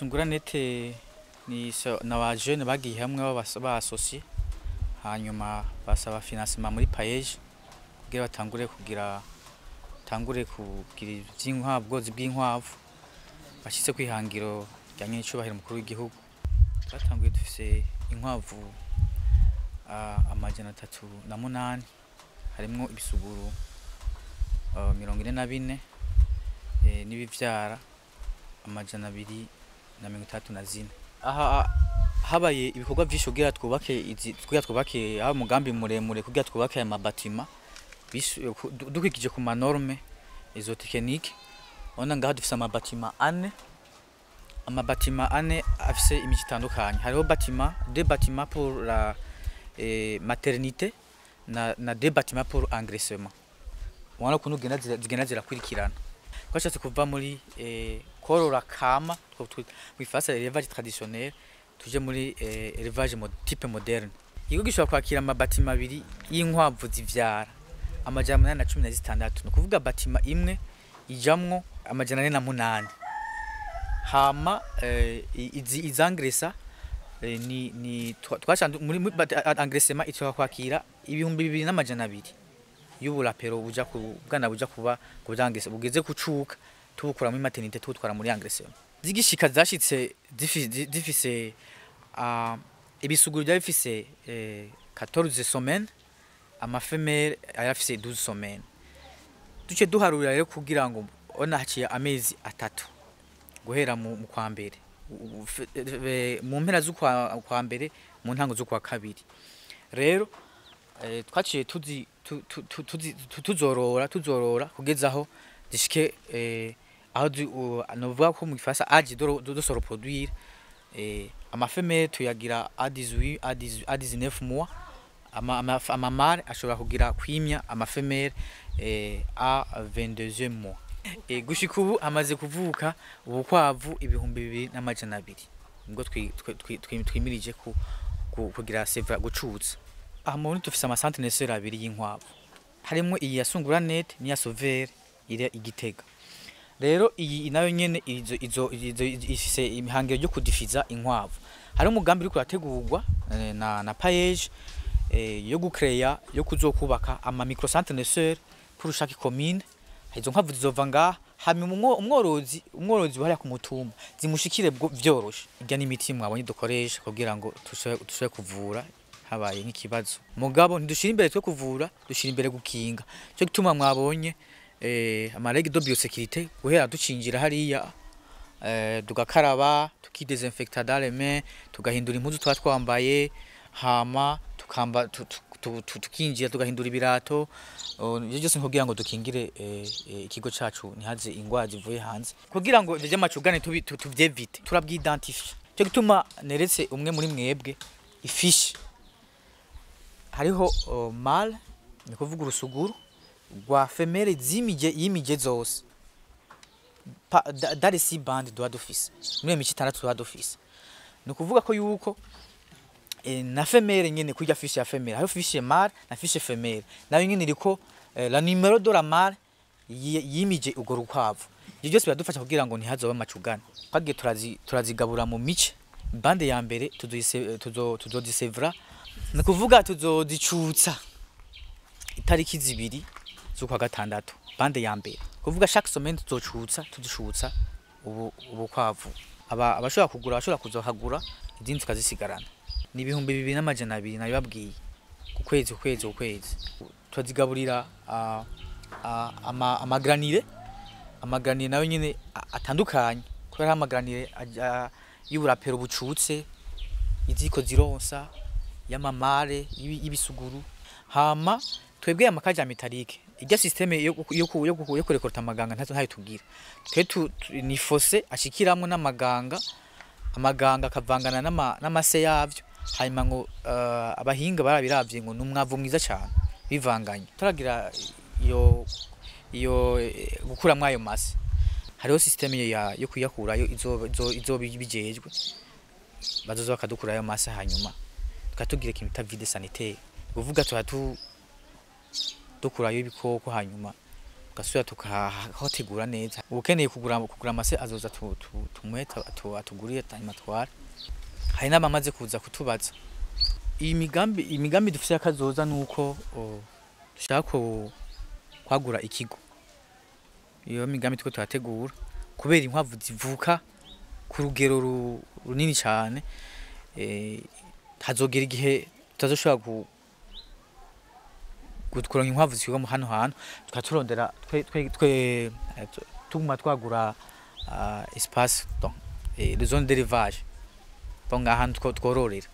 Sunguranete ni n'aba jeune bagiye hamwe ba associé hanyuma basaba financement muri payeje kugira batangure kugira ivy'inkwavu bwozi bw'inkwavu bashitse kwihangiro ryanye n'icubahiro mukuru w'igihugu. Twatanguye dufise inkwavu amajana 38 harimwo ibisuguru 44 n'ibivyara amajana 234. Aha habaye ibikorwa vyinshi kugira twubake aho mugambi muremure kugira twubake aya mabatima dukwikije ku manorme izo technique. Ona ngaha dufise amabatima ane afise imiji itandukanye. Hariho deux bâtiments pour la maternité na deux bâtiments pour engraissement. Wana kuntu zigenda zirakurikirana. Twashatse kuva muri korora kama twifasa élevage traditionnel tuje muri élevage type moderne. Ikigo gishobora kwakira amabatima 2 y'inkwavu zivyara amajana 816. No kuvuga batima imwe ijamwo amajana 408. Hama izangresa ni twashanda muri engraissement itwa kwakira 2200 y'uburapero buja ku bwana buja kuba kubyangese bugeze kucuka tubukura muri maternité tutwara muri engraissement. Zigishika zashitse difise ibisuguru bya bifise 14 semaines ama femelle ayafise 12 semaines. Duce duharurira rero kugira ngo ona haciye amezi 3 guhera mu kwa mbere mu mpera z'ukwa mbere mu ntango z'ukwa kabiri. Rero twaciye tuzorora kugezaho zishike aho novuga ko mu gifasa age de se reproduire. Ama femelle tuyagira à 18 à 19 mois. Ama mâle ashobora kugira kwimya ama femelle à 22e mois. Gushika ubu amaze kuvuka ubukwavu 2200 ngo twimirije kugira sevra gucutsa. Aha muri tufise ama centre naisseur abiri y'inkwavu. Harimo iyi ya Sunguranete ni ya Sauveur iri Igitega. Rero iyi nayo nyene izo ifise imihangiro yo kudifiza inkwavu. Hari umugambi uri kurategurwa na payeje yo gucreya yo kuzokubaka ama micro centre naisseur pour chaque commune. Izo nkwavu zizova ngaha hanyuma umworozi bari ku mutumba zimushikire vyoroshe. Irya n'imiti mwabonye dukoresha kugira ngo tushobe kuvura habaye nk'ikibazo. Mugabo ntidushira imbere twe kuvura, dushira imbere gukinga. Cyo gituma mwabonye ama règle de biosécurité guhera ducinjira hariya tugakaraba tukidesinfecta dans les mains tugahindura impuzu twatwambaye hama tukinjira tugahindura ibirato byose kugira ngo dukingire ikigo cacu ntihaze ingwara zivuye hanze kugira ngo ivyo macugane tuvyevite turabwidentifie. Cyo gituma neretse umwe muri mwebwe ifishi hariho mâle ni kuvuga urusuguru rwa femelle yimije zose dans les 6 bandes doit d'office muri imici 6 doit d'office. Ni kuvuga ko yuko na femelle nyene kujya fiche ya femelle hariho fiche mâle na fiche femelle nayo nyene iriko la numéro de la mâle yimije ugo rukwavu. Ibyo byose biradufasha kugira ngo ntihazobe amacugane. Twagiye turazigabura mu mice. Bande ya mbere tuzodisevra ni kuvuga tuzodicutsa itariki 2 z'ukwa gatandatu. Bande ya mbere kuvuga chaque semaine tudicutsa ubukwavu abashobora kugura abashobora kuzohagura izindi tukazisigarana. Ni 2200 nayo babwiye ku kwezi tuzigaburira amagranire nayo nyine atandukanye kubera amagranire y'uburapero bucutse iziko zironsa y'amamare y'ibisuguru. Hama twebwe amakaja metallique irya systeme yo kurekorta amaganga ntayo tugira twe ni fosse ashikiramwe n'amaganga akavangana n'amase yavyo hanyuma ngo abahinga barabiravye ngo numwavu mwiza cyane bivanganye turagira iyo gukura mwayo mase. Hariho systeme yo kuyakurayo izo bijejwe bazoza bakadukura ayo mase hanyuma tukatugira ikintu ta vide sanitaire kuvuga dukurayo ibikoko hanyuma tugasubira tukahategura neza. Ukeneye kugura amase azoza tumweta atuguriye hanyuma twara. Hari n'abamaze kuza kutubaza imigambi dufise akazoza nuko dushaka kwagura ikigo. Iyo migambi tuko twategura kubera inkwavu zivuka ku rugero runini cyane, hazogera igihe tutazoshobora kuronka inkwavu zikiga mu hano hantu, tukaturondera tuguma twagura espace, donc les zones d'élevage, donc ahantu twororera.